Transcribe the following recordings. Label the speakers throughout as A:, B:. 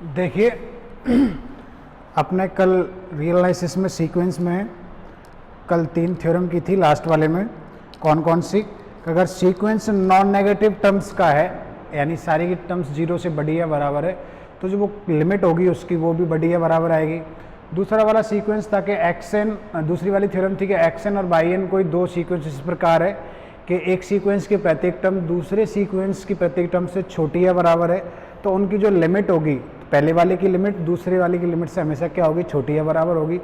A: देखिए अपने कल रियल एनालिसिस में सीक्वेंस में कल 3 थ्योरम की थी। लास्ट वाले में कौन कौन सी, अगर सीक्वेंस नॉन नेगेटिव टर्म्स का है यानी सारी की टर्म्स 0 से बड़ी या बराबर है तो जो वो लिमिट होगी उसकी वो भी बड़ी या बराबर आएगी। दूसरा वाला सीक्वेंस था कि एक्स एन, दूसरी वाली थ्योरम थी कि एक्स एन और बाई एन कोई दो सीक्वेंस इस प्रकार है कि एक सीक्वेंस की प्रत्येक टर्म दूसरे सीक्वेंस की प्रत्येक टर्म से छोटी या बराबर है, तो उनकी जो लिमिट होगी पहले वाले की लिमिट दूसरे वाले की लिमिट से हमेशा क्या होगी, छोटी या बराबर होगी।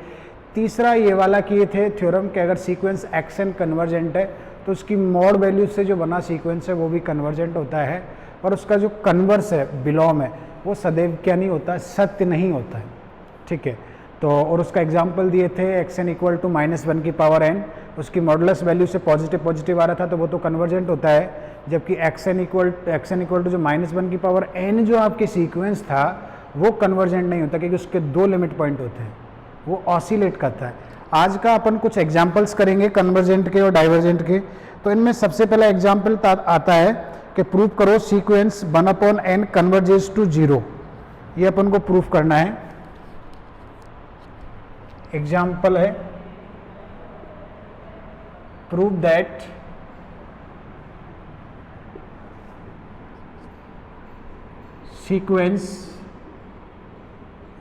A: तीसरा ये वाला किए थे थ्योरम कि अगर सीक्वेंस एक्स एन कन्वर्जेंट है तो उसकी मॉड वैल्यू से जो बना सीक्वेंस है वो भी कन्वर्जेंट होता है, और उसका जो कन्वर्स है बिलोम है वो सदैव क्या नहीं होता, सत्य नहीं होता है। ठीक है, तो और उसका एग्जाम्पल दिए थे एक्स एन इक्वल टू -1 की पावर एन, उसकी मॉडुलस वैल्यू से पॉजिटिव आ रहा था तो वो तो कन्वर्जेंट होता है, जबकि एक्स एन इक्वल टू जो -1 की पावर एन जो आपके सीक्वेंस था वो कन्वर्जेंट नहीं होता क्योंकि उसके दो लिमिट पॉइंट होते हैं, वो ऑसिलेट करता है। आज का अपन कुछ एग्जाम्पल्स करेंगे कन्वर्जेंट के और डाइवर्जेंट के। तो इनमें सबसे पहला एग्जाम्पल आता है कि प्रूव करो सीक्वेंस 1/n कन्वर्जेस टू 0। ये अपन को प्रूफ करना है। एग्जाम्पल है prove that sequence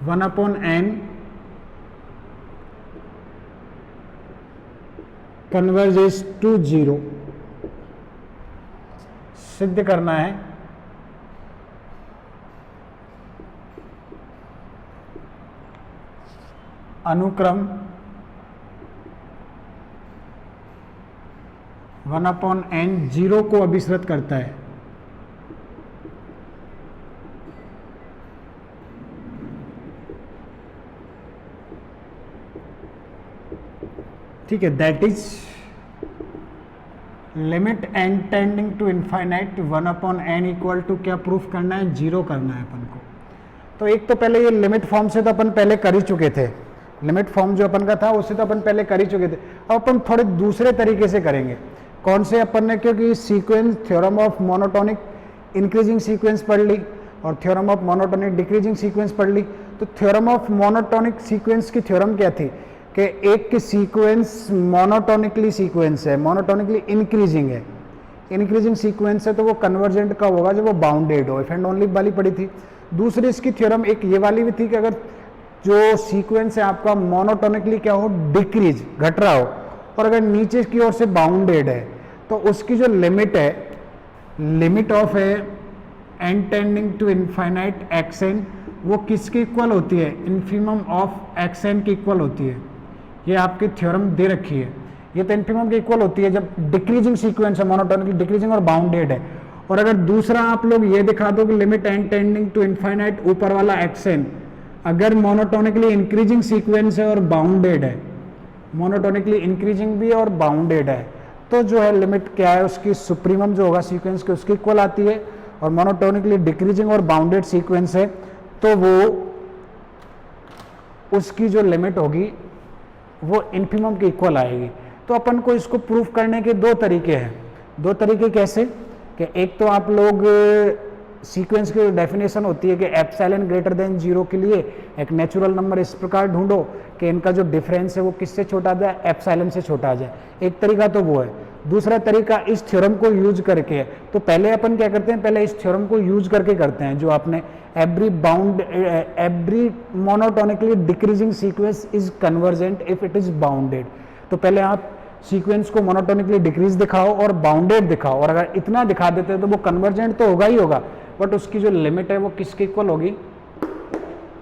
A: 1/n converges to 0। सिद्ध करना है अनुक्रम 1/n 0 को अभिसृत करता है। ठीक है, that is limit n tending to infinite 1/n equal to क्या प्रूफ करना है, 0 करना है अपन को। तो एक तो पहले ये लिमिट फॉर्म से तो अपन पहले कर ही चुके थे, लिमिट फॉर्म जो अपन का था उससे तो अपन पहले कर ही चुके थे। अब अपन थोड़े दूसरे तरीके से करेंगे। कौन से अपन ने, क्योंकि sequence theorem of monotonic increasing sequence पढ़ ली और theorem of monotonic decreasing sequence पढ़ ली। तो थ्योरम ऑफ मोनोटोनिक सीक्वेंस की थ्योरम क्या थी कि एक की सीक्वेंस मोनोटोनिकली सीक्वेंस है, मोनोटोनिकली इंक्रीजिंग है, इंक्रीजिंग सीक्वेंस है तो वो कन्वर्जेंट कब होगा, जब वो बाउंडेड हो। इफ एंड ओनली वाली पड़ी थी। दूसरी इसकी थ्योरम एक ये वाली भी थी कि अगर जो सीक्वेंस है आपका मोनोटोनिकली क्या हो, डिक्रीज घट रहा हो, और अगर नीचे की ओर से बाउंडेड है तो उसकी जो लिमिट है, लिमिट ऑफ है n tending to infinite xn, वो किसके इक्वल होती है, इन्फिमम ऑफ xn की इक्वल होती है। ये आपकी थ्योरम दे रखी है, ये तो इन्फिमम की इक्वल होती है जब डिक्रीजिंग सीक्वेंस है, मोनोटोनिकली डिक्रीजिंग और बाउंडेड है। और अगर दूसरा आप लोग ये दिखा दो कि limit n tending to infinite ऊपर वाला xn अगर मोनोटोनिकली इंक्रीजिंग सीक्वेंस है और बाउंडेड है, मोनोटोनिकली इंक्रीजिंग भी और बाउंडेड है, तो जो है लिमिट क्या है उसकी, सुप्रीमम जो होगा सीक्वेंस के उसकी इक्वल आती है। और मोनोटोनिकली डिक्रीजिंग और बाउंडेड सीक्वेंस है तो वो उसकी जो लिमिट होगी वो इन्फिमम की इक्वल आएगी। तो अपन को इसको प्रूफ करने के दो तरीके हैं। दो तरीके कैसे कि एक तो आप लोग सीक्वेंस की डेफिनेशन होती है कि एप्सिलॉन ग्रेटर देन 0 के लिए एक नेचुरल नंबर इस प्रकार ढूंढो कि इनका जो डिफरेंस है वो किससे छोटा आ जाए, एप्सिलॉन से छोटा आ जाए। एक तरीका तो वो है। दूसरा तरीका इस थ्योरम को यूज करके है। तो पहले अपन क्या करते हैं, पहले इस थ्योरम को यूज करके करते हैं जो आपने every monotonically decreasing sequence is convergent if it is bounded. तो पहले आप सीक्वेंस को मोनोटोनिकली डिक्रीज दिखाओ और बाउंडेड दिखाओ, और अगर इतना दिखा देते हैं तो वो कन्वर्जेंट तो होगा ही होगा, बट उसकी जो लिमिट है वो किसके इक्वल होगी,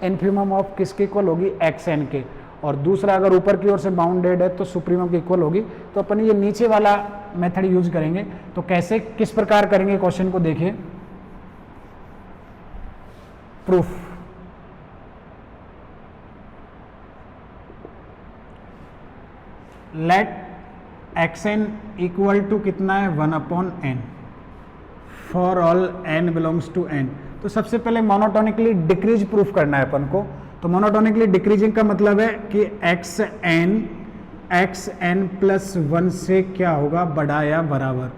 A: इन्फिमम ऑफ किसके इक्वल होगी, xn के। और दूसरा अगर ऊपर की ओर से बाउंडेड है तो सुप्रीमम की इक्वल होगी। तो अपन ये नीचे वाला मेथड यूज करेंगे। तो कैसे, किस प्रकार करेंगे, क्वेश्चन को देखिए। Proof, let xn equal to कितना है, 1/n for all n belongs to n। तो सबसे पहले मोनोटोनिकली डिक्रीज प्रूफ करना है अपन को। तो मोनोटोनिकली डिक्रीजिंग का मतलब है कि xn +1 से क्या होगा, बड़ा या बराबर,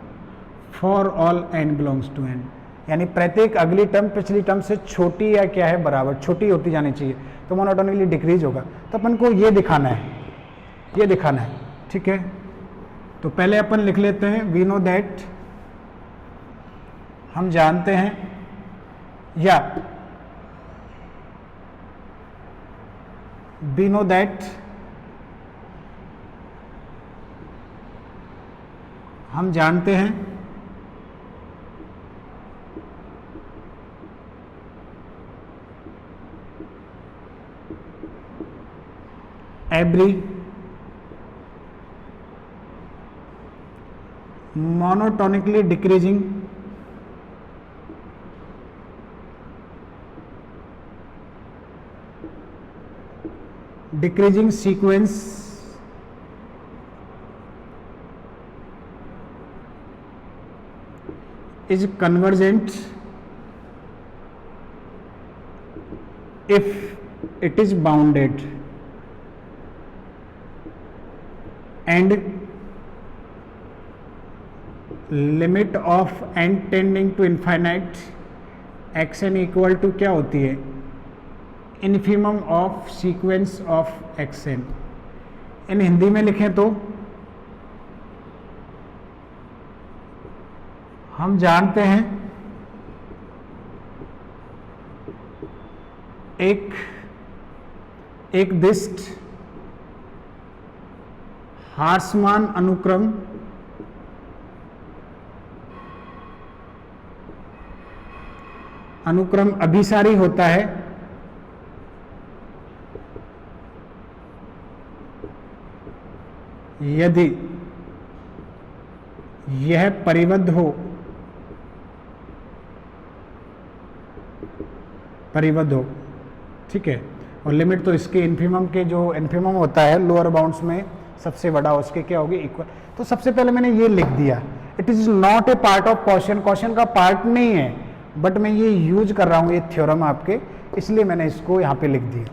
A: for all n belongs to n। यानी प्रत्येक अगली टर्म पिछली टर्म से छोटी या क्या है बराबर, छोटी होती जानी चाहिए, तो मोनोटोनिकली डिक्रीज होगा। तो अपन को ये दिखाना है, ये दिखाना है, ठीक है। तो पहले अपन लिख लेते हैं वी नो दैट, हम जानते हैं, या वी नो दैट, हम जानते हैं every monotonically decreasing sequence is convergent if it is bounded and limit of n tending to infinite xn equal to क्या होती है, infimum of sequence of xn। इन हिंदी में लिखें तो हम जानते हैं एक दिष्ट हार्समान अनुक्रम अभिसारी होता है यदि यह परिबद्ध हो, ठीक है। और लिमिट तो इसके इन्फीमम के, जो इन्फीमम होता है लोअर बाउंड्स में सबसे बड़ा, उसके क्या होगी, इक्वल। तो सबसे पहले मैंने ये लिख दिया, it is not a part of question, question का पार्ट नहीं है, बट मैं ये यूज कर रहा हूँ ये थ्योरम आपके, इसलिए मैंने इसको यहाँ पे लिख दिया।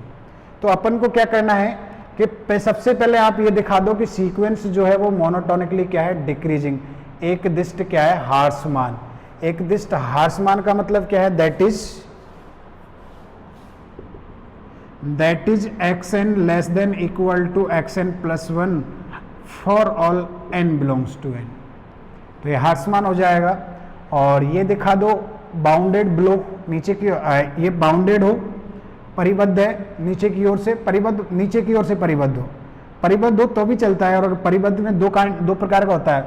A: तो अपन को क्या करना है कि सबसे पहले आप ये दिखा दो कि सीक्वेंस जो है वो मोनोटोनिकली क्या है, डिक्रीजिंग। एक दिष्ट क्या है, हार्समान। एक दिष्ट हार्समान का मतलब क्या है, that is xn less than equal to xn plus 1 for all n belongs to n। तो ये हार्समान हो जाएगा। और ये दिखा दो बाउंडेड बिलो, नीचे की ये बाउंडेड हो, परिबद्ध है नीचे की ओर से, परिबद्ध नीचे की ओर से परिबद्ध हो तो भी चलता है। और परिबद्ध में दो प्रकार का होता है,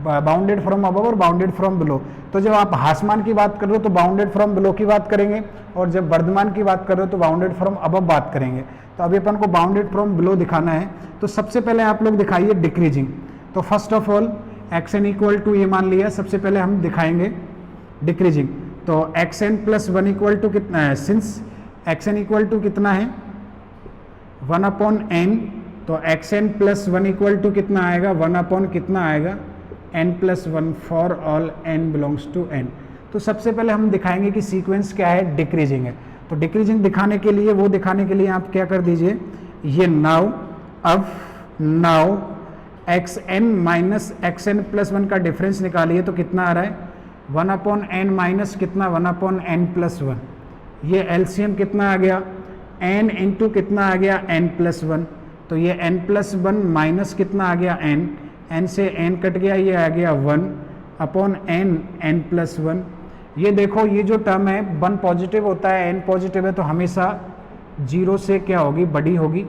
A: बाउंडेड फ्रॉम अबव और बाउंडेड फ्रॉम बिलो। तो जब आप हार्समान की बात कर रहे हो तो बाउंडेड फ्रॉम बिलो की बात करेंगे, और जब वर्धमान की बात कर रहे हो तो बाउंडेड फ्रॉम अबव बात करेंगे। तो अभी अपन को बाउंडेड फ्रॉम बिलो दिखाना है। तो सबसे पहले आप लोग दिखाइए डिक्रीजिंग। तो first of all xn equal to, ये मान लिया, सबसे पहले हम दिखाएंगे डिक्रीजिंग। तो xn प्लस 1 इक्वल टू कितना है, सिंस xn इक्वल टू कितना है 1 अपॉन n, तो xn प्लस 1 इक्वल टू कितना आएगा, 1 अपॉन कितना आएगा, n plus 1 for all n belongs to n। तो सबसे पहले हम दिखाएंगे कि सीक्वेंस क्या है, डिक्रीजिंग है। तो डिक्रीजिंग दिखाने के लिए, वो दिखाने के लिए आप क्या कर दीजिए, ये now xn minus xn plus 1 का डिफरेंस निकालिए तो कितना आ रहा है, 1 अपॉन n माइनस कितना, 1 अपॉन n प्लस 1। ये एलसीएम कितना आ गया, n इंटू कितना आ गया, n प्लस 1। तो ये n प्लस 1 माइनस कितना आ गया, n से n कट गया, ये आ गया 1 अपॉन n प्लस 1। ये देखो, ये जो टर्म है 1 पॉजिटिव होता है, n पॉजिटिव है, तो हमेशा 0 से क्या होगी, बड़ी होगी।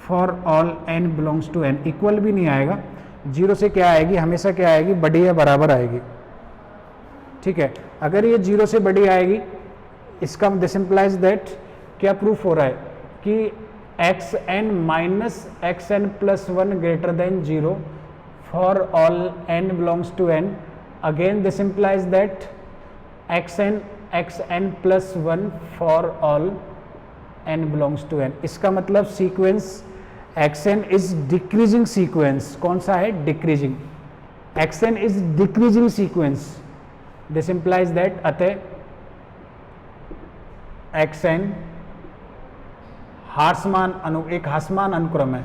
A: For all n belongs to n, equal भी नहीं आएगा, 0 से क्या आएगी, हमेशा क्या आएगी, बड़ी या बराबर आएगी, ठीक है। अगर ये 0 से बड़ी आएगी, इसका दिस इंप्लाइज दैट क्या प्रूफ हो रहा है कि xn minus xn plus 1 greater than 0 for all n belongs to n। Again this implies that xn plus 1 for all n belongs to n। इसका मतलब sequence xn is decreasing sequence. कौन सा है, decreasing. xn is decreasing sequence, this implies that अतः xn एक हार्समान अनुक्रम है।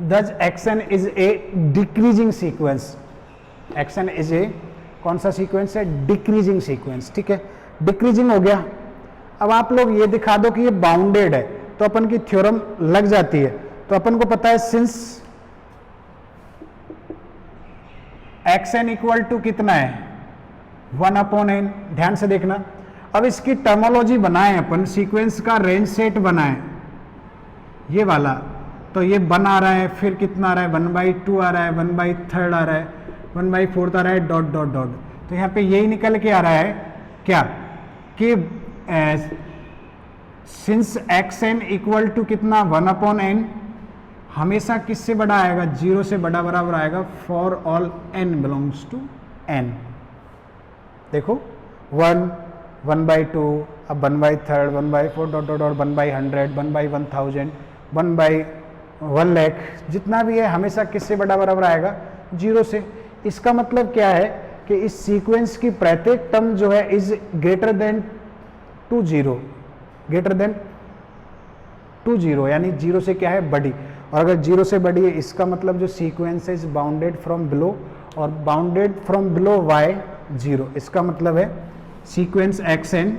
A: Thus x n is a decreasing sequence, action is ए कौन सा सीक्वेंस है, डिक्रीजिंग सीक्वेंस, ठीक है, डिक्रीजिंग हो गया। अब आप लोग ये दिखा दो कि ये बाउंडेड है तो अपन की थ्योरम लग जाती है। तो अपन को पता है since X N equal to कितना है 1/n, ध्यान से देखना। अब इसकी टर्मोलॉजी बनाए अपन, सीक्वेंस का रेंज सेट बनाए ये वाला, तो ये 1 आ रहा है, फिर कितना आ रहा है 1/2 आ रहा है, 1/3 आ रहा है, 1/4 आ रहा है, डॉट डॉट डॉट। तो यहाँ पे यही निकल के आ रहा है क्या कि since X N equal to कितना 1/n हमेशा किससे बड़ा आएगा, 0 से बड़ा बराबर आएगा for all n belongs to n। देखो 1, 1/2, अब 1/3, 1/4 डॉट डॉट डॉट 1/100, 1/1000, 1/1,00,000, जितना भी है हमेशा किससे बड़ा बराबर आएगा 0 से। इसका मतलब क्या है कि इस सीक्वेंस की प्रत्येक टर्म जो है is greater than to 0, greater than to 0, यानी 0 से क्या है बड़ी। और अगर 0 से बड़ी है इसका मतलब जो सीक्वेंस है इज बाउंडेड फ्रॉम बिलो, और बाउंडेड फ्रॉम बिलो y 0, इसका मतलब है सीक्वेंस एक्स एन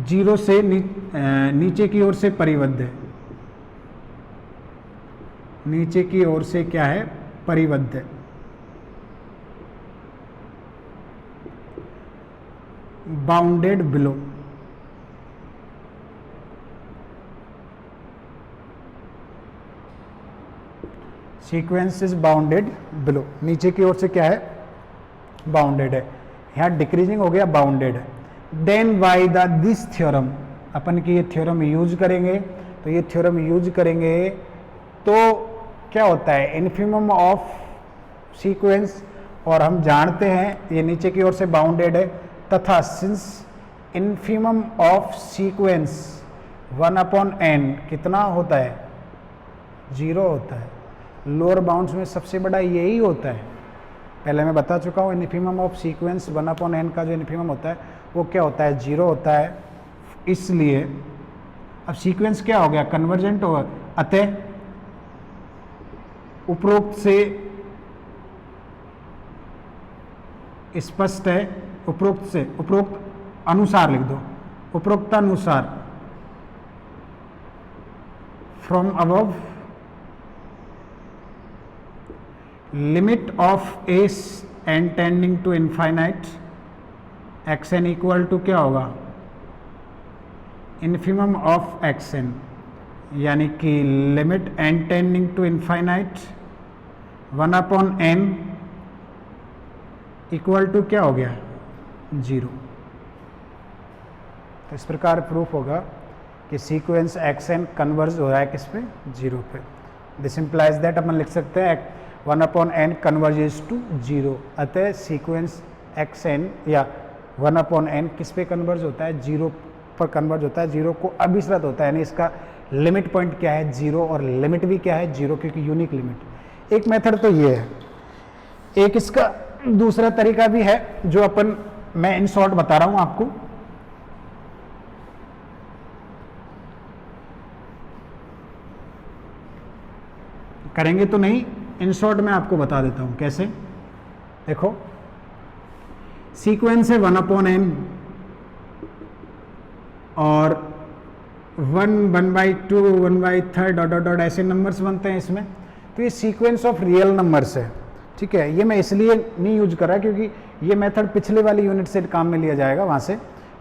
A: जीरो से नीचे की ओर से परिबद्ध है, नीचे की ओर से क्या है परिबद्ध है। Bounded below, sequence is bounded below, नीचे की ओर से क्या है बाउंडेड है। यहाँ डिक्रीजिंग हो गया, बाउंडेड है। Then by the this theorem, अपन की ये थ्योरम यूज करेंगे, तो ये थ्योरम यूज करेंगे तो क्या होता है इन्फिमम ऑफ सीक्वेंस, और हम जानते हैं ये नीचे की ओर से बाउंडेड है, तथा since infimum of sequence 1/n कितना होता है 0 होता है। लोअर बाउंड्स में सबसे बड़ा यही होता है, पहले मैं बता चुका हूँ। इन्फिमम ऑफ सीक्वेंस 1/n का जो इन्फिमम होता है वो क्या होता है 0 होता है। इसलिए अब सीक्वेंस क्या हो गया कन्वर्जेंट होगा, अतः उपरोक्त से स्पष्ट है, उपरोक्त से उपरोक्त अनुसार लिख दो, उपरोक्त अनुसार from above limit of S N tending to infinite X N equal to क्या होगा इन्फिमम ऑफ एक्स एन, यानी कि limit N tending to infinite 1/n equal to क्या हो गया 0। तो इस प्रकार प्रूफ होगा कि सीक्वेंस एक्स एन कन्वर्ज हो रहा है किस पे 0 पे। दिस इंप्लाइज दैट अपन लिख सकते हैं 1/n कन्वर्जेस टू 0, अतः सीक्वेंस एक्स एन या 1/n किस पे कन्वर्ज होता है 0 पर कन्वर्ज होता है, 0 को अभिसृत होता है, यानी इसका लिमिट पॉइंट क्या है 0 और लिमिट भी क्या है 0, क्योंकि यूनिक लिमिट। एक मेथड तो ये है, एक इसका दूसरा तरीका भी है जो अपन मैं इन शॉर्ट बता रहा हूं आपको। करेंगे तो नहीं, इन शॉर्ट मैं आपको बता देता हूं कैसे। देखो सीक्वेंस है 1/n और 1, 1/2, 1/3 डॉट डॉट डॉट ऐसे नंबर्स बनते हैं इसमें। तो ये सीक्वेंस ऑफ रियल नंबर्स है, ठीक है। ये मैं इसलिए नहीं यूज कर रहा क्योंकि ये मेथड पिछले वाली यूनिट से काम में लिया जाएगा वहां से,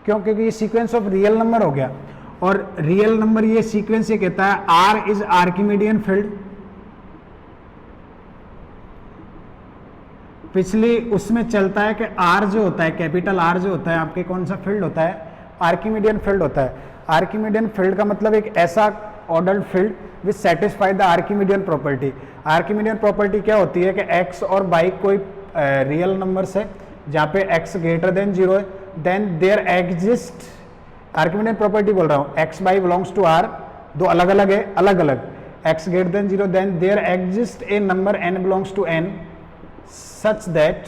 A: क्यों, क्योंकि ये सीक्वेंस ऑफ रियल नंबर हो गया। और रियल नंबर ये सीक्वेंस ये कहता है आर इज आर्किमिडियन फील्ड। पिछली उसमें चलता है कि आर जो होता है, कैपिटल आर जो होता है आपके कौन सा फील्ड होता है आर्किमिडियन फील्ड होता है। आर्किमिडियन फील्ड का मतलब एक ऐसा ordered field which satisfy the Archimedean property. Archimedean property क्या होती है कि x और y कोई रियल नंबर्स है जहाँ पे x ग्रेटर देन 0 है, then there exist, Archimedean property बोल रहा हूँ, x y belongs to r, दो अलग अलग है, अलग अलग, x greater than 0, then there exist a number n belongs to n such that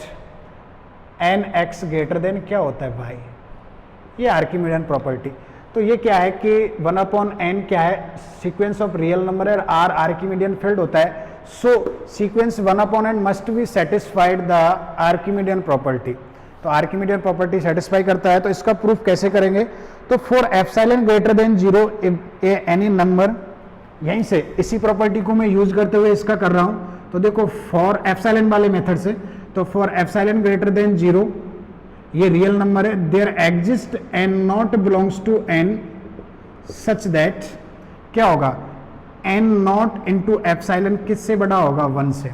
A: n x greater than क्या होता है y। ये आर्किमिडियन प्रॉपर्टी। तो ये क्या है कि 1/n क्या है, सीक्वेंस ऑफ रियल नंबर है, आर आर्किमिडियन फील्ड होता है, so sequence 1/n must be satisfied the Archimedean property. तो आर्किमिडियन प्रॉपर्टी सेटिस्फाई करता है। तो इसका प्रूफ कैसे करेंगे, तो for epsilon greater than 0 any number, यहीं से इसी प्रॉपर्टी को मैं यूज करते हुए इसका कर रहा हूं। तो देखो फॉर एप्सिलॉन वाले मेथड से, तो फॉर एप्सिलॉन ग्रेटर देन 0 ये रियल नंबर है, there exist N not belongs to N such that क्या होगा, एन नॉट इंटू एप्सिलॉन किससे बड़ा होगा, 1 से।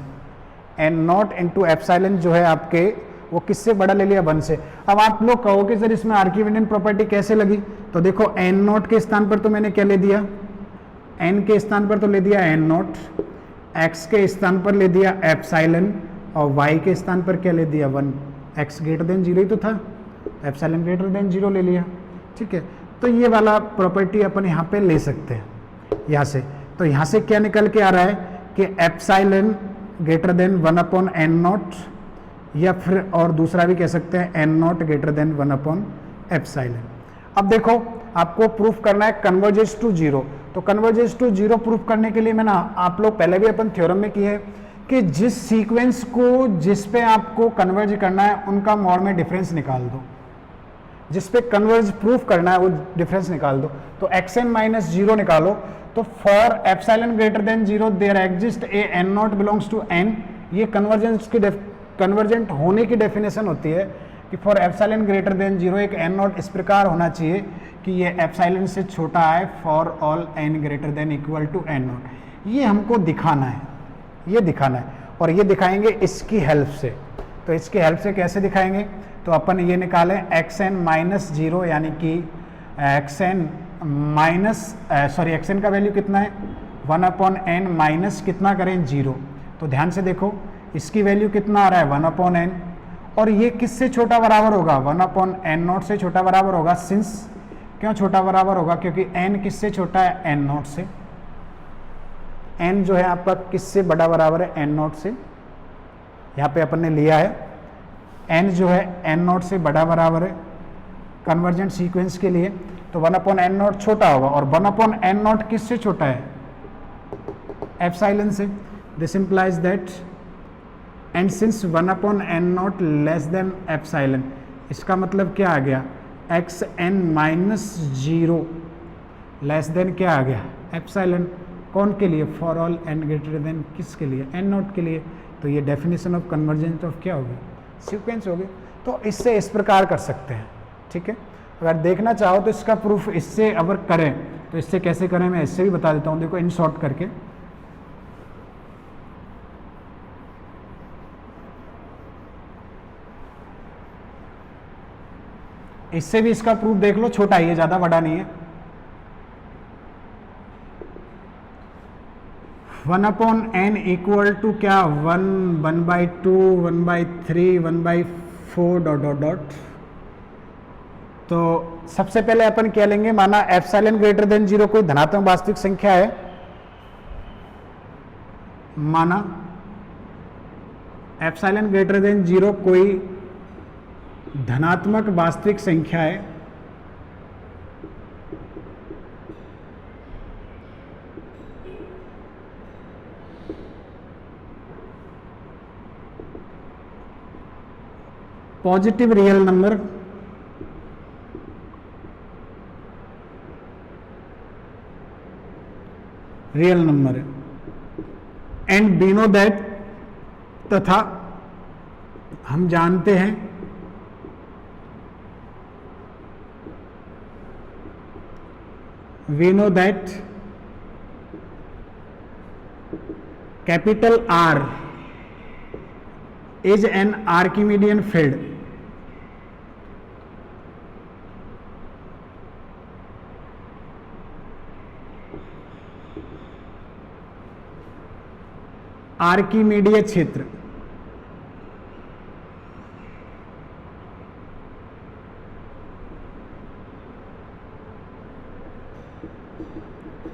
A: एन नॉट इंटू एप्सिलॉन जो है आपके वो किससे बड़ा ले लिया, 1 से। अब आप लोग कहोगे सर इसमें आर्किमिडियन प्रॉपर्टी कैसे लगी, तो देखो एन नॉट के स्थान पर तो मैंने क्या ले दिया, एन के स्थान पर तो ले दिया एन नॉट, एक्स के स्थान पर ले दिया एप्सिलॉन, और वाई के स्थान पर क्या ले दिया 1। एक्स ग्रेटर देन 0 ही तो था, एप्सिलॉन ग्रेटर देन 0 ले लिया, ठीक है। तो ये वाला प्रॉपर्टी अपन यहाँ पे ले सकते हैं यहाँ से। तो यहाँ से क्या निकल के आ रहा है कि epsilon greater then 1/n not, या फिर और दूसरा भी कह सकते हैं n नॉट ग्रेटर देन 1/एप्सिलॉन। अब देखो आपको प्रूफ करना है कन्वर्जेस टू 0। तो कन्वर्जेस टू 0 प्रूफ करने के लिए मैं ना, आप लोग पहले भी अपन थ्योरम में किए कि जिस सीक्वेंस को जिस पे आपको कन्वर्ज करना है उनका मॉड में डिफरेंस निकाल दो, जिस पे कन्वर्ज प्रूफ करना है वो डिफरेंस निकाल दो। तो xn - 0 निकालो, तो for epsilon greater than 0 there exist a n not belongs to n, ये कन्वर्जेंस की कन्वर्जेंट होने की डेफिनेशन होती है कि फॉर एप्सिलॉन ग्रेटर देन 0 एक n नॉट इस प्रकार होना चाहिए कि ये एप्सिलॉन से छोटा है for all n greater than equal to n not. ये हमको दिखाना है, ये दिखाना है, और ये दिखाएंगे इसकी हेल्प से। तो इसकी हेल्प से कैसे दिखाएंगे, तो अपन ये निकालें xn - 0 यानी कि xn का वैल्यू कितना है 1/n माइनस कितना करें 0। तो ध्यान से देखो इसकी वैल्यू कितना आ रहा है 1/n, और ये किससे छोटा बराबर होगा 1/n नॉट से छोटा बराबर होगा। सिंस क्यों छोटा बराबर होगा, क्योंकि n किससे छोटा है n नॉट से, n जो है आपका किससे बड़ा बराबर है n नॉट से, यहाँ पे अपन ने लिया है n जो है n नॉट से बड़ा बराबर है कन्वर्जेंट सीक्वेंस के लिए। तो 1/n नॉट छोटा होगा, और 1/n नॉट किससे छोटा है एप्सिलॉन से। This implies that and since 1/n not less than epsilon, इसका मतलब क्या आ गया xn - 0 लेस देन क्या आ गया एप्सिलॉन। कौन के लिए, for all n greater then किसके लिए, n नॉट के लिए। तो ये डेफिनेशन ऑफ कन्वर्जेंस ऑफ क्या होगी, सीक्वेंस होगी। तो इससे इस प्रकार कर सकते हैं, ठीक है। अगर देखना चाहो तो इसका प्रूफ इससे अगर करें तो इससे कैसे करें मैं इससे भी बता देता हूँ। देखो इन शॉर्ट करके, इससे भी इसका प्रूफ देख लो, छोटा ही है, ज्यादा बड़ा नहीं है। 1/n इक्वल टू क्या 1/2 1/3 1/4 डॉट डॉट डॉट। तो सबसे पहले अपन क्या लेंगे, माना एप्सिलॉन ग्रेटर देन 0 कोई धनात्मक वास्तविक संख्या है, माना एप्सिलॉन ग्रेटर देन 0 कोई धनात्मक वास्तविक संख्या है, positive real number, real number है, एंड वी नो दैट, तथा हम जानते हैं we know that capital R is an Archimedean field. आर्किमीडीय क्षेत्र,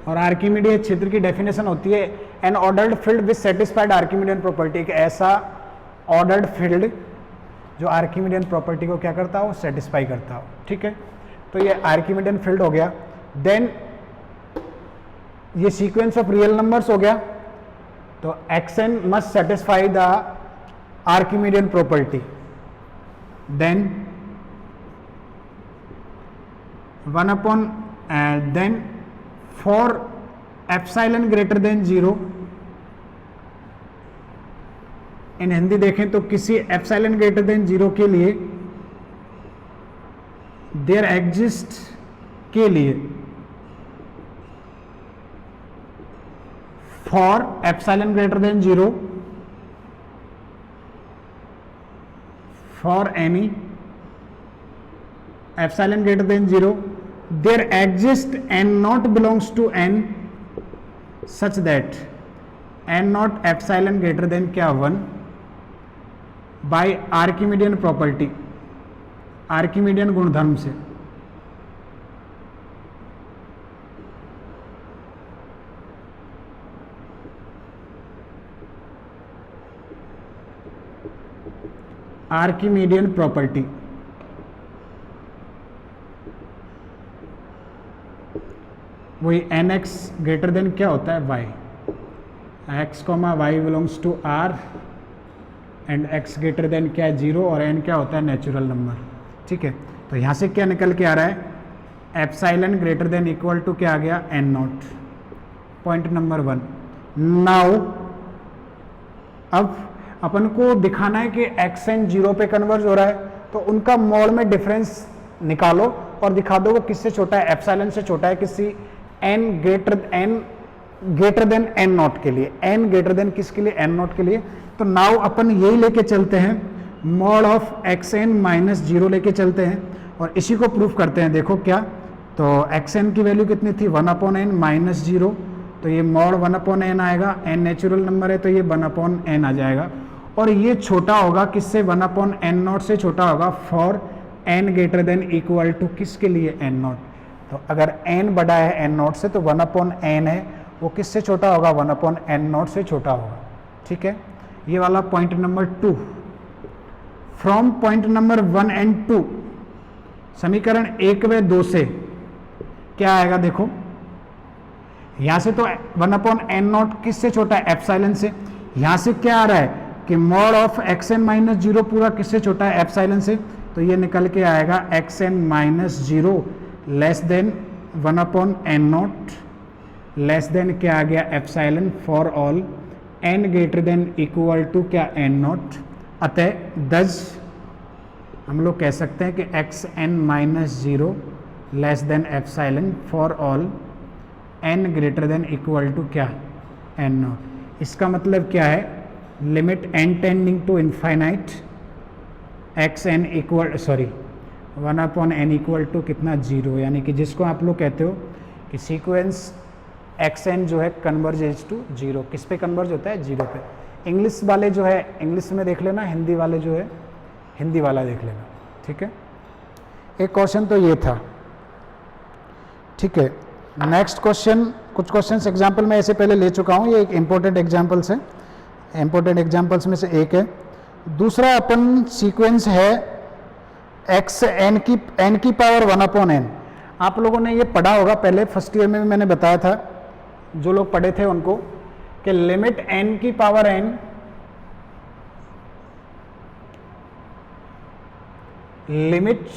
A: और आर्किमीडीय क्षेत्र की डेफिनेशन होती है an ordered field with satisfied Archimedean property. एक ऐसा ऑर्डर्ड फील्ड जो आर्किमीडियन प्रॉपर्टी को क्या करता हो, सेटिस्फाई करता हो, ठीक है। तो ये आर्किमिडियन फील्ड हो गया। देन ये सीक्वेंस ऑफ रियल नंबर्स हो गया, तो xn must satisfy the Archimedean property. Then 1 upon then for epsilon greater than 0, in Hindi देखें तो किसी एप्सिलॉन ग्रेटर देन 0 के लिए देयर एग्जिस्ट के लिए for epsilon greater than 0 for any epsilon greater than 0 there exist N not belongs to N such that N not epsilon greater than क्या 1 by Archimedean property, Archimedean गुणधर्म से। Archimedean property वही N X greater than क्या होता है Y, X comma Y belongs to R and x greater than क्या है 0 और n क्या होता है नेचुरल नंबर। ठीक है, तो यहाँ से क्या निकल के आ रहा है, epsilon greater than equal to क्या आ गया n not, point number 1। Now अब अपन को दिखाना है कि xn 0 पे कन्वर्ज हो रहा है, तो उनका मोड में डिफरेंस निकालो और दिखा दो वो किससे छोटा है, एप्सिलॉन से छोटा है किसी n greater then n not के लिए, n ग्रेटर देन किसके लिए n नॉट के लिए। तो नाउ अपन यही लेके चलते हैं, मॉड ऑफ xn माइनस 0 लेके चलते हैं और इसी को प्रूफ करते हैं। देखो क्या, तो xn की वैल्यू कितनी थी 1 अपॉन n माइनस 0, तो ये मॉड 1 अपॉन n आएगा, n नेचुरल नंबर है तो ये 1 अपॉन n आ जाएगा, और ये छोटा होगा किससे 1 अपॉन n नॉट से छोटा होगा for n greater than equal to किसके लिए n नॉट। तो अगर n बड़ा है n नॉट से तो 1 अपॉन n है वो किससे छोटा होगा 1 अपॉन n नॉट से छोटा होगा। ठीक है, ये वाला point number 2। From point number 1 and 2 समीकरण 1 व 2 से क्या आएगा, देखो यहां से तो 1 अपॉन n नॉट किससे छोटा है एप्सिलॉन से, यहां से क्या आ रहा है कि मॉड ऑफ xn माइनस 0 पूरा किससे छोटा है एप्सिलॉन से, तो ये निकल के आएगा xn minus 0 less than 1 upon n not less than क्या आ गया epsilon for all n greater than equal to क्या n नॉट। अतः दस हम लोग कह सकते हैं कि xn minus 0 less than epsilon for all n greater than equal to क्या n नॉट। इसका मतलब क्या है, limit n tending to infinite xn equal 1 upon n equal to कितना 0, यानी कि जिसको आप लोग कहते हो कि सीक्वेंस xn जो है कन्वर्जेज टू 0, किस पे कन्वर्ज होता है 0 पे। इंग्लिश वाले जो है इंग्लिश में देख लेना, हिंदी वाले जो है हिंदी वाला देख लेना। ठीक है, एक क्वेश्चन तो ये था। ठीक है, नेक्स्ट क्वेश्चन, कुछ क्वेश्चंस एग्जांपल में ऐसे पहले ले चुका हूँ, ये एक इंपॉर्टेंट एग्जांपल्स है, इंपॉर्टेंट एग्जांपल्स में से एक है। दूसरा अपन सीक्वेंस है x n की पावर 1 अपॉन n। आप लोगों ने ये पढ़ा होगा पहले, फर्स्ट ईयर में भी मैंने बताया था, जो लोग पढ़े थे उनको, कि लिमिट n की power n limit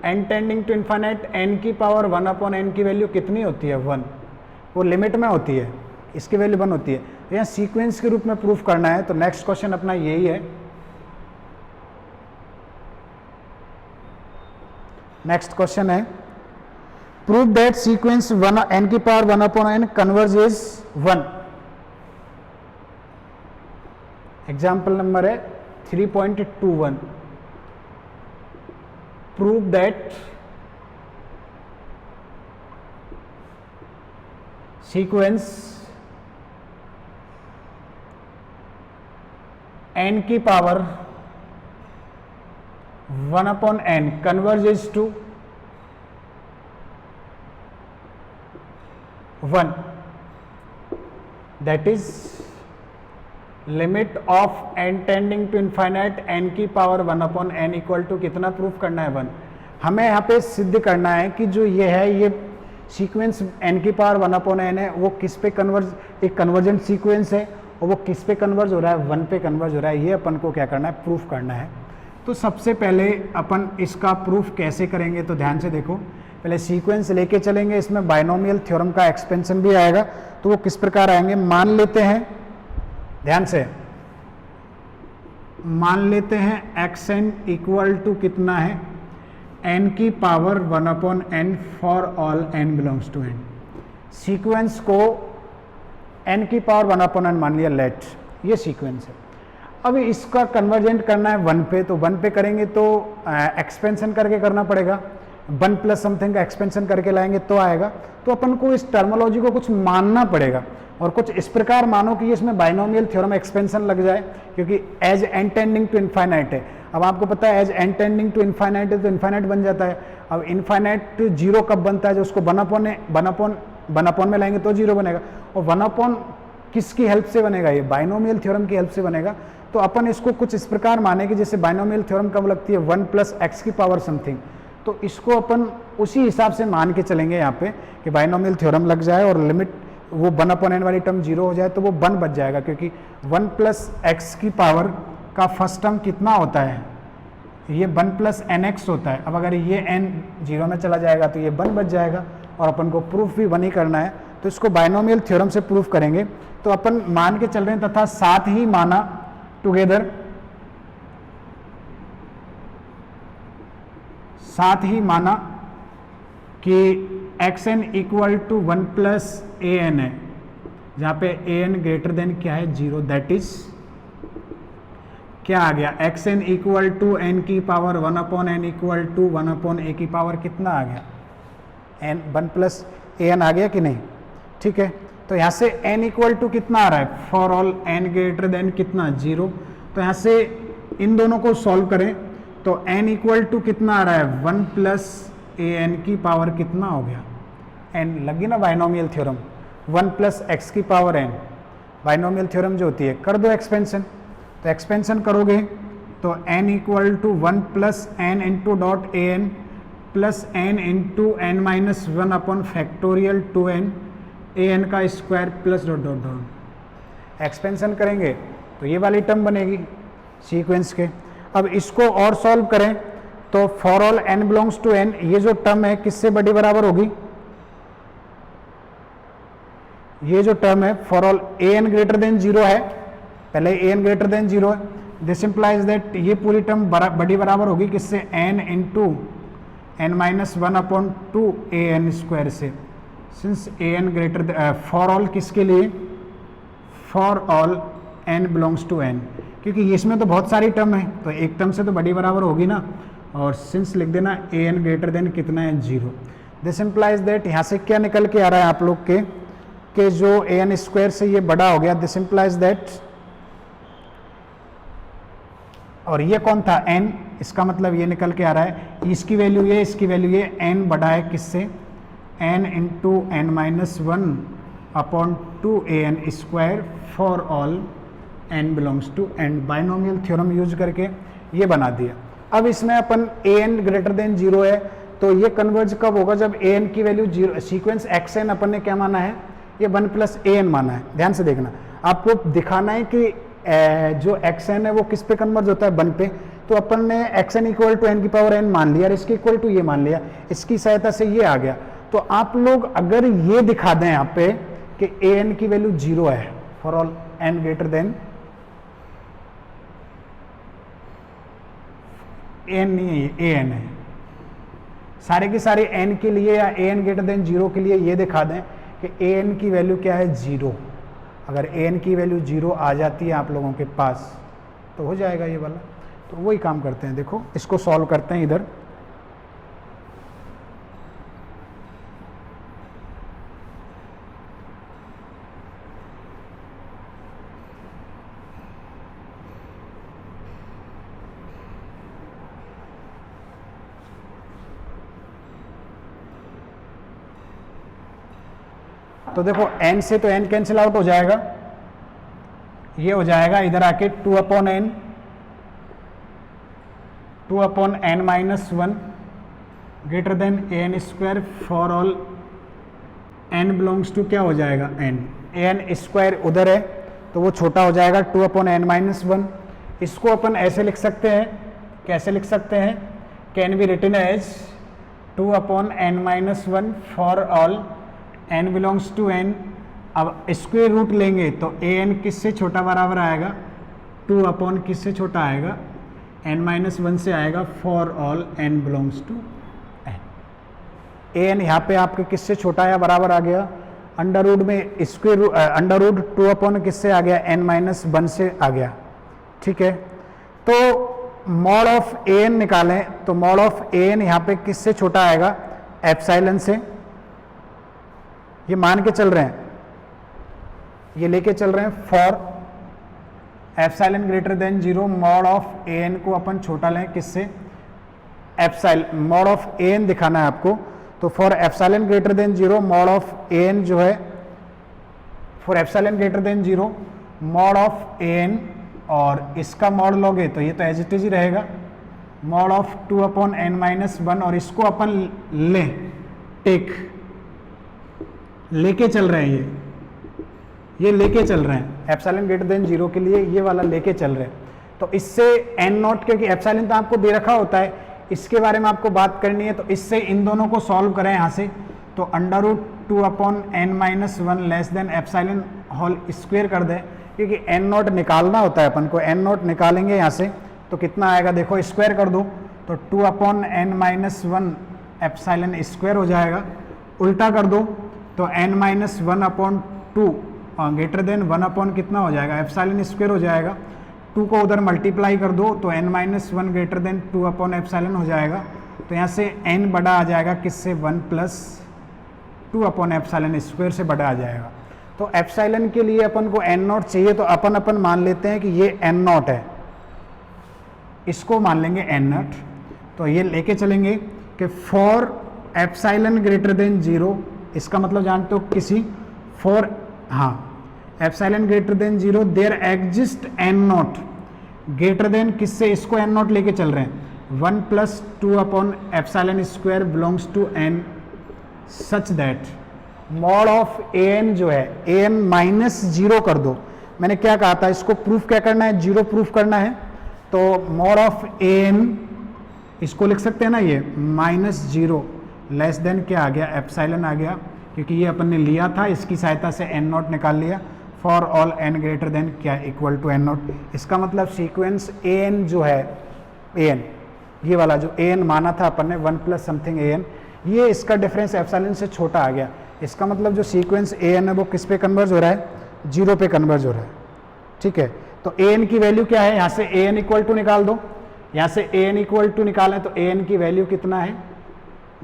A: n tending to infinite n की पावर 1 अपॉन n की वैल्यू कितनी होती है 1, वो लिमिट में होती है, इसकी वैल्यू 1 होती है। तो यहाँ सीक्वेंस के रूप में प्रूफ करना है, तो नेक्स्ट क्वेश्चन अपना यही है। नेक्स्ट क्वेश्चन है, प्रूव दैट सीक्वेंस n की power 1 upon n converges 1। Example number है 3.21। प्रूव दैट सीक्वेंस n की power 1 upon n converges to 1, that is limit of n tending to infinite n की power 1 upon n equal to कितना proof करना है 1। हमें यहाँ पे सिद्ध करना है कि जो ये है ये सीक्वेंस n की पावर 1/n है, वो किस पे कन्वर्ज, एक कन्वर्जेंट सीक्वेंस है और वो किस पे कन्वर्ज हो रहा है, 1 पे कन्वर्ज हो रहा है। ये अपन को क्या करना है, प्रूफ करना है। तो सबसे पहले अपन इसका प्रूफ कैसे करेंगे, तो ध्यान से देखो, पहले सीक्वेंस लेके चलेंगे, इसमें बाइनोमियल थ्योरम का एक्सपेंशन भी आएगा। तो वो किस प्रकार आएंगे, मान लेते हैं, ध्यान से मान लेते हैं xn इक्वल टू कितना है, n की power 1/n for all n belongs to n। Sequence को n की पावर 1/n मान लिया, लेट ये सीक्वेंस है। अब इसका कन्वर्जेंट करना है 1 पे, तो 1 पे करेंगे तो एक्सपेंशन करके करना पड़ेगा, 1 प्लस समथिंग का एक्सपेंशन करके लाएंगे तो आएगा। तो अपन को इस टर्मोलॉजी को कुछ मानना पड़ेगा और कुछ इस प्रकार मानो कि इसमें बाइनोमियल थ्योरम एक्सपेंशन लग जाए, क्योंकि as n tending to infinite है। अब आपको पता है as n tending to infinite है तो इनफाइनाइट बन जाता है। अब इनफाइनाइट 0 कब बनता है, जो उसको 1/n में लाएंगे तो 0 बनेगा। और 1/n किसकी हेल्प से बनेगा, ये बाइनोमियल थ्योरम की हेल्प से बनेगा। तो अपन इसको कुछ इस प्रकार माने कि जैसे बाइनोमियल थ्योरम कब लगती है, 1 प्लस एक्स की पावर समथिंग। तो इसको अपन उसी हिसाब से मान के चलेंगे यहाँ पे कि बाइनोमियल थ्योरम लग जाए और लिमिट वो 1/n वाली टर्म 0 हो जाए तो वो 1 बच जाएगा, क्योंकि 1 प्लस एक्स की पावर का फर्स्ट टर्म कितना होता है, ये 1 प्लस nx होता है। अब अगर ये n 0 में चला जाएगा तो ये 1 बच जाएगा और अपन को प्रूफ भी 1 ही करना है। तो इसको बाइनोमियल थ्योरम से प्रूफ करेंगे। तो अपन मान के चल रहे हैं तथा साथ ही माना टुगेदर, साथ ही माना कि xn equal to 1 plus an है, जहाँ पे an ग्रेटर देन क्या है, 0। दैट इज क्या आ गया, xn इक्वल टू n की power 1/n equal to 1/a की पावर कितना आ गया, n 1 प्लस an आ गया कि नहीं, ठीक है। तो यहाँ से n इक्वल टू कितना आ रहा है, for all n greater then कितना, 0। तो यहाँ से इन दोनों को सॉल्व करें तो n इक्वल टू कितना आ रहा है, 1 प्लस an की पावर कितना हो गया, n लगी ना बाइनोमियल थ्योरम, 1 प्लस एक्स की पावर n, बाइनोमियल थ्योरम जो होती है। कर दो एक्सपेंशन, तो एक्सपेंशन करोगे तो n equal to 1 plus n into dot an plus n into n minus 1 upon factorial 2n an का square plus dot dot dot. Expansion करेंगे तो ये वाली टर्म बनेगी सीक्वेंस के। अब इसको और सॉल्व करें तो for all n belongs to n, ये जो टर्म है किससे बड़ी बराबर होगी, ये जो टर्म है for all an greater than 0 है, पहले an ग्रेटर देन 0 है। दिस इंप्लाइज दैट ये पूरी टर्म बड़ी बराबर होगी किससे, n into n minus 1 upon 2 an square से। Since an greater for all किसके लिए, for all n belongs to n, क्योंकि इसमें तो बहुत सारी टर्म है तो एक टर्म से तो बड़ी बराबर होगी ना। और सिंस लिख देना an ग्रेटर देन कितना है, 0। दिस इंप्लाइज दैट यहाँ से क्या निकल के आ रहा है आप लोग के जो an स्क्वायर से ये बड़ा हो गया। दिस इंप्लाइज दैट, और ये कौन था, n, इसका मतलब ये निकल के आ रहा है इसकी वैल्यू ये, इसकी वैल्यू ये, n बड़ा है किससे, n into n minus 1 upon 2 an square for all n belongs to n। Binomial theorem use करके ये बना दिया। अब इसमें अपन an ग्रेटर देन 0 है तो ये कन्वर्ज कब होगा, जब an की वैल्यू 0, सीक्वेंस xn अपन ने क्या माना है, ये 1 प्लस an माना है। ध्यान से देखना, आपको दिखाना है कि जो xn है वो किस पे कन्वर्ज होता है, 1 पे। तो अपन ने xn इक्वल टू n की पावर n मान लिया और इसके इक्वल टू ये मान लिया, इसकी सहायता से ये आ गया। तो आप लोग अगर ये दिखा दें यहाँ पे कि an की वैल्यू 0 है for all n greater then, n नहीं है, an है, सारे के सारे n के लिए या an ग्रेटर देन 0 के लिए ये दिखा दें कि an की वैल्यू क्या है, 0। अगर an की वैल्यू 0 आ जाती है आप लोगों के पास तो हो जाएगा ये वाला। तो वही काम करते हैं, देखो इसको सॉल्व करते हैं इधर। तो देखो n से तो n कैंसिल आउट हो जाएगा, ये हो जाएगा इधर आके 2/n minus 1 greater than a n square for all n belongs to क्या हो जाएगा एन, ए एन स्क्वायर उधर है तो वो छोटा हो जाएगा 2 अपॉन एन माइनस वन। इसको अपन ऐसे लिख सकते हैं, कैसे लिख सकते हैं, can be written as 2 upon n minus one for all n belongs to n. अब स्क्वायर रूट लेंगे तो ए एन किससे छोटा बराबर आएगा, 2 अपॉन किससे छोटा आएगा, एन माइनस वन से आएगा for all n belongs to n. A n यहाँ पे आपके किससे छोटा या बराबर आ गया, अंडर रूट में स्क्वायर अंडर रूट 2 अपॉन किससे आ गया, एन माइनस वन से आ गया। ठीक है, तो मॉड ऑफ ए एन निकालें तो मॉड ऑफ ए एन यहाँ पे किससे छोटा आएगा, एप्सिलॉन से। ये मान के चल रहे हैं, ये लेके चल रहे हैं for epsilon greater than 0 mod of a n को अपन छोटा लें किससे, epsilon. Mod of a n दिखाना है आपको, तो for epsilon greater than 0 mod of a n जो है, for epsilon greater than 0 mod of a n, और इसका मॉड लोगे तो ये तो एज इट इज ही रहेगा, mod of 2 upon n minus one, और इसको अपन ले टेक लेके चल रहे हैं, ये लेके चल रहे हैं एप्सिलॉन ग्रेटर देन 0 के लिए, ये वाला लेके चल रहे हैं। तो इससे एन नॉट, क्योंकि एप्सिलॉन तो आपको दे रखा होता है, इसके बारे में आपको बात करनी है, तो इससे इन दोनों को सॉल्व करें यहाँ से, तो under root 2 upon n minus one less than epsilon whole square कर दें, क्योंकि एन नॉट निकालना होता है अपन को। एन नॉट निकालेंगे यहाँ से तो कितना आएगा, देखो स्क्वायर कर दो तो 2 upon n minus one epsilon square हो जाएगा, उल्टा कर दो तो n minus one upon two greater than 1 upon कितना हो जाएगा, एप्सिलॉन स्क्वायर हो जाएगा। 2 को उधर मल्टीप्लाई कर दो तो n minus one greater than 2 upon epsilon हो जाएगा। तो यहाँ से एन बड़ा आ जाएगा किससे, 1 प्लस 2 अपॉन एप्सिलॉन स्क्वायर से बड़ा आ जाएगा। तो एप्सिलॉन के लिए अपन को एन नॉट चाहिए, तो अपन मान लेते हैं कि ये एन नॉट है, इसको मान लेंगे एन नॉट। तो ये लेके चलेंगे कि फॉर एप्सिलॉन ग्रेटर देन 0, इसका मतलब जानते हो किसी फॉर, हाँ, epsilon greater than 0 there exist N not greater than किससे, इसको एन नॉट लेके चल रहे हैं 1 plus 2 upon epsilon square belongs to N such that mod of a n जो है, ए एन माइनस 0 कर दो। मैंने क्या कहा था, इसको प्रूफ क्या करना है, 0 प्रूफ करना है। तो मॉड ऑफ ए एन इसको लिख सकते हैं ना, ये माइनस 0 लेस देन क्या आ गया, एप्सिलॉन आ गया, क्योंकि ये अपन ने लिया था, इसकी सहायता से एन नॉट निकाल लिया। For all n greater than क्या, इक्वल टू एन नॉट। इसका मतलब सीक्वेंस ए एन जो है, ए एन ये वाला जो ए एन माना था अपन ने 1 प्लस समथिंग ए एन, ये इसका डिफरेंस एप्सिलॉन से छोटा आ गया। इसका मतलब जो सीक्वेंस ए एन है वो किस पे कन्वर्ज हो रहा है, 0 पे कन्वर्ज हो रहा है। ठीक है, तो ए एन की वैल्यू क्या है, यहाँ से ए एन इक्वल टू निकाल दो, यहाँ से ए एन इक्वल टू निकालें तो ए एन की वैल्यू कितना है,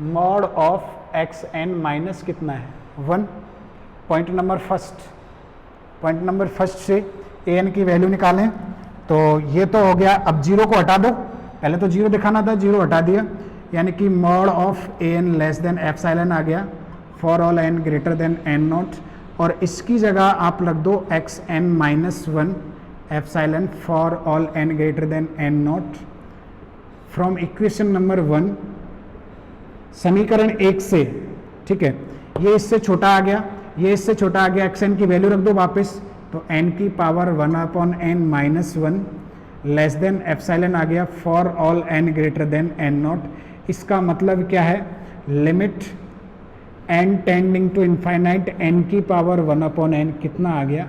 A: mod of x n minus कितना है 1। पॉइंट नंबर फर्स्ट से ए एन की वैल्यू निकालें तो ये तो हो गया। अब 0 को हटा दो, पहले तो 0 दिखाना था, 0 हटा दिया, यानी कि mod of a n less than epsilon आ गया for all n greater than n naught, और इसकी जगह आप रख दो x n minus one epsilon for all n greater than n naught from equation number 1 समीकरण 1 से। ठीक है, ये इससे छोटा आ गया, ये इससे छोटा आ गया, एक्स एन की वैल्यू रख दो वापस, तो एन की power 1 upon n minus one less than epsilon आ गया for all n greater than n not. इसका मतलब क्या है, limit N tending to infinite n की पावर 1 अपॉन एन कितना आ गया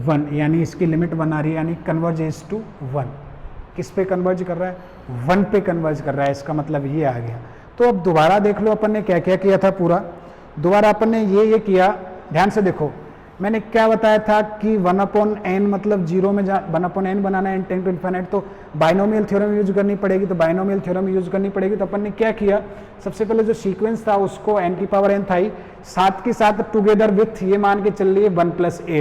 A: 1, यानी इसकी लिमिट 1 आ रही है, यानी कन्वर्जेस टू 1। किस पे कन्वर्ज कर रहा है, 1 पे कन्वर्ज कर रहा है, इसका मतलब ये आ गया। तो अब दोबारा देख लो अपन ने क्या क्या किया था पूरा, दोबारा अपन ने ये किया, ध्यान से देखो मैंने क्या बताया था कि 1 अपॉन एन मतलब 0 में 1 अपॉन एन बनाना है, एन टेंडिंग टू इनफाइनाइट, तो बाइनोमियल थ्योरम यूज करनी पड़ेगी। तो बाइनोमियल थ्योरम यूज करनी पड़ेगी, तो अपन ने क्या किया, सबसे पहले जो सीक्वेंस था उसको एन की पावर एन था ही, साथ के साथ टुगेदर विथ ये मान के चल रही है 1 plus A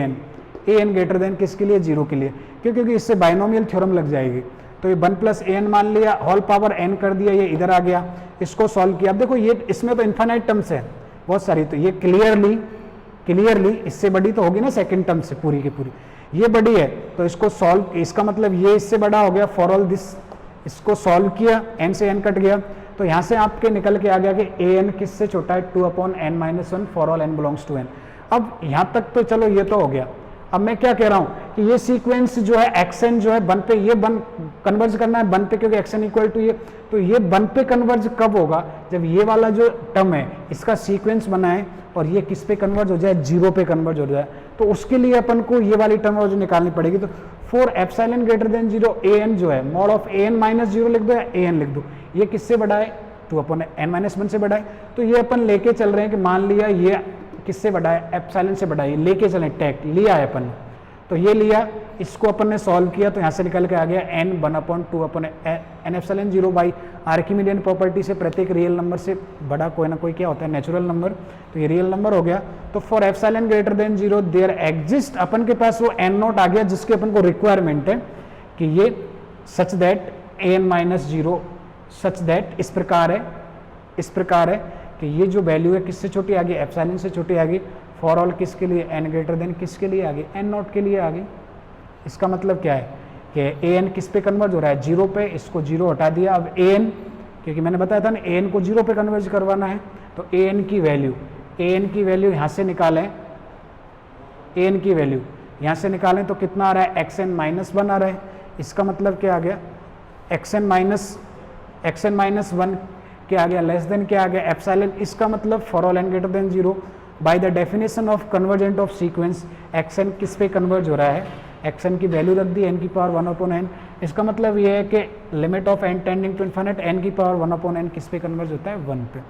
A: N greater then किसके लिए, 0 के लिए, क्योंकि इससे बाइनोमियल थ्योरम लग जाएगी। तो ये 1 प्लस ए एन मान लिया, होल पावर एन कर दिया, ये इधर आ गया, इसको सॉल्व किया। अब देखो ये इसमें तो इन्फाइनाइट टर्म्स है बहुत सारी, तो ये क्लियरली इससे बड़ी तो होगी ना सेकंड टर्म से, पूरी की पूरी ये बड़ी है, तो इसको सॉल्व, इसका मतलब ये इससे बड़ा हो गया फॉर ऑल दिस, इसको सॉल्व किया, एन से एन कट गया, तो यहाँ से आपके निकल के आ गया कि ए एन किससे छोटा है, 2/n-1 for all n belongs to n। अब यहाँ तक तो चलो ये तो हो गया। अब मैं क्या कह रहा हूँ कि ये सीक्वेंस जो है xn जो है 1 पे, ये 1 कन्वर्ज करना है 1 पे, क्योंकि xn इक्वल टू ये, तो ये 1 पे कन्वर्ज कब होगा, जब ये वाला जो टर्म है इसका सीक्वेंस बनाए और ये किस पे कन्वर्ज हो जाए, 0 पे कन्वर्ज हो जाए। तो उसके लिए अपन को ये वाली टर्म जो निकालनी पड़ेगी। तो for epsilon greater than 0 an जो है मॉड ऑफ an-0 लिख दो या an लिख दो, ये किससे बड़ा है, 2/n-1 से बड़ा है। तो ये अपन लेके चल रहे हैं कि मान लिया ये किससे बड़ा है, एप्सिलॉन से बड़ा है, लेके चलें, टैग लिया है अपन, तो ये लिया, इसको अपन ने सॉल्व किया, तो यहाँ से निकल के आ गया n 1/2/n epsilon 0 by Archimedean property से प्रत्येक रियल नंबर से बड़ा कोई ना कोई क्या होता है, नेचुरल नंबर, तो ये रियल नंबर हो गया। तो for epsilon greater than 0 there exist, अपन के पास वो n0 आ गया जिसके अपन को रिक्वायरमेंट है कि ये such that an-0 such that इस प्रकार है कि ये जो वैल्यू है किससे छोटी आ गई, एप्सिलॉन से छोटी आ गई। फॉर ऑल किसके लिए, n ग्रेटर देन किसके लिए आ गई, n0 के लिए आ गई। इसका मतलब क्या है कि an किस पे कन्वर्ज हो रहा है, 0 पे, इसको 0 हटा दिया। अब an, क्योंकि मैंने बताया था ना an को 0 पे कन्वर्ज करवाना है, तो an की वैल्यू यहाँ से निकालें, an की वैल्यू यहाँ से निकालें तो कितना आ रहा है, xn-1 आ रहा है। इसका मतलब क्या आ गया, xn-1 क्या आ गया, लेस देन क्या आ गया, एप्सिलॉन। इसका मतलब for all n greater than 0 by the definition of convergent of sequence xn किस पे कन्वर्ज हो रहा है, xn की वैल्यू रख दी n की पावर 1/n। इसका मतलब ये है कि limit of n tending to infinite n की पावर 1/n किस पे कन्वर्ज होता है, 1 पे।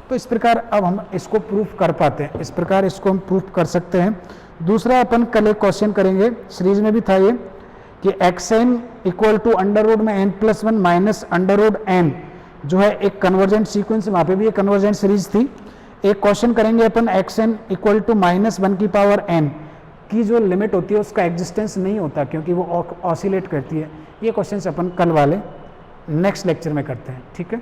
A: तो इस प्रकार अब हम इसको प्रूफ कर पाते हैं, इस प्रकार इसको हम प्रूफ कर सकते हैं। दूसरा अपन कल एक क्वेश्चन करेंगे, सीरीज में भी था ये, कि xn इक्वल टू अंडर में n+1 माइनस अंडर जो है एक कन्वर्जेंट सीक्वेंस, वहाँ पे भी एक कन्वर्जेंट सीरीज थी। एक क्वेश्चन करेंगे अपन xn इक्वल टू -1 की पावर n की जो लिमिट होती है उसका एग्जिस्टेंस नहीं होता क्योंकि वो ऑसिलेट करती है। ये क्वेश्चन अपन कल वाले नेक्स्ट लेक्चर में करते हैं, ठीक है।